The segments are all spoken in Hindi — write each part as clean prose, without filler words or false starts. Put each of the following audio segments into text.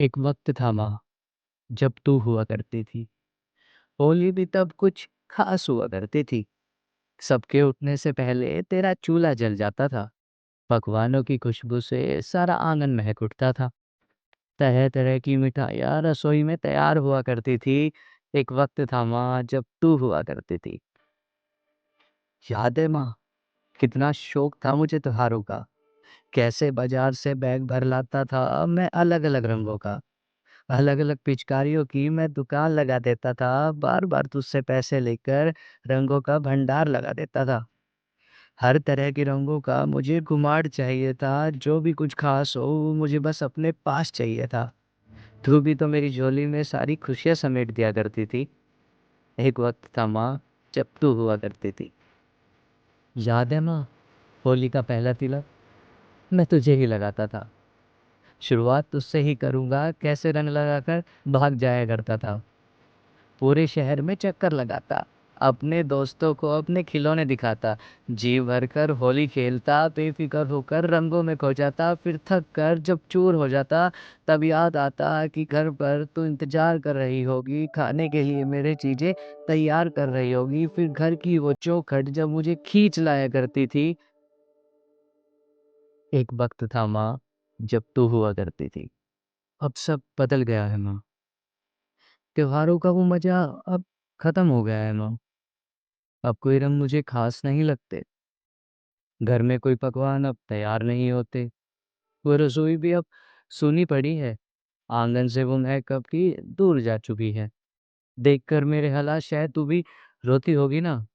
एक वक्त था माँ जब तू हुआ करती थी। होली भी तब कुछ खास हुआ करती थी। सबके उठने से पहले तेरा चूल्हा जल जाता था। पकवानों की खुशबू से सारा आंगन महक उठता था। तरह तरह की मिठाइयाँ रसोई में तैयार हुआ करती थी। एक वक्त था माँ जब तू हुआ करती थी। याद है माँ, कितना शौक था मुझे त्योहारों का। कैसे बाजार से बैग भर लाता था मैं अलग अलग रंगों का। अलग-अलग पिचकारियों की मैं दुकान लगा देता था, बार-बार तुझसे पैसे लेकर रंगों का भंडार लगा देता था। हर तरह के रंगों का मुझे घुमाड़ चाहिए था, जो भी कुछ खास हो वो मुझे बस अपने पास चाहिए था। तू भी तो मेरी झोली में सारी खुशियाँ समेट दिया करती थी। एक वक़्त था माँ, जब तू हुआ करती थी। याद है माँ, होली का पहला तिलक मैं तुझे ही लगाता था। शुरुआत तुझसे ही करूँगा, कैसे रंग लगाकर भाग जाया करता था। पूरे शहर में चक्कर लगाता, अपने दोस्तों को अपने खिलौने दिखाता, जी भरकर होली खेलता, बेफिक्र होकर रंगों में खो जाता, फिर थक कर जब चूर हो जाता, तब याद आता कि घर पर तू इंतजार कर रही होगी, खाने के लिए मेरे चीजें तैयार कर रही होगी, फिर घर की वो चौखट जब मुझे खींच लाया करती थी। एक वक्त था माँ, जब तू हुआ करती थी। अब सब बदल गया है माँ। त्योहारों का वो मजा अब खत्म हो गया है माँ। अब कोई रंग मुझे खास नहीं लगते। घर में कोई पकवान अब तैयार नहीं होते। वो रसोई भी अब सूनी पड़ी है। आंगन से वो महक कब की दूर जा चुकी है। देखकर मेरे हालात शायद तू भी रोती होगी ना।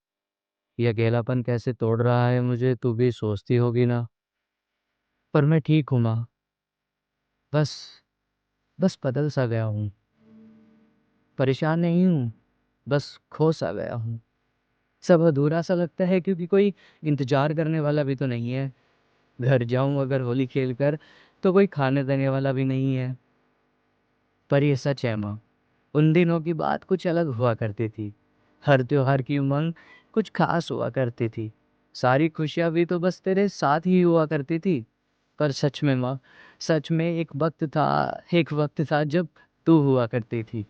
ये अकेलापन कैसे तोड़ रहा है मुझे तू भी सोचती होगी ना। पर मैं ठीक हूँ माँ। बस बस बदल सा गया हूँ। परेशान नहीं हूँ। बस खो सा गया हूँ। सब अधूरा सा लगता है क्योंकि कोई इंतजार करने वाला भी तो नहीं है। घर जाऊं अगर होली खेल कर तो कोई खाने देने वाला भी नहीं है। पर ये सच है माँ, उन दिनों की बात कुछ अलग हुआ करती थी। हर त्योहार की उमंग कुछ खास हुआ करती थी। सारी खुशियाँ भी तो बस तेरे साथ ही हुआ करती थी। पर सच में माँ, सच में एक वक्त था जब तू हुआ करती थी।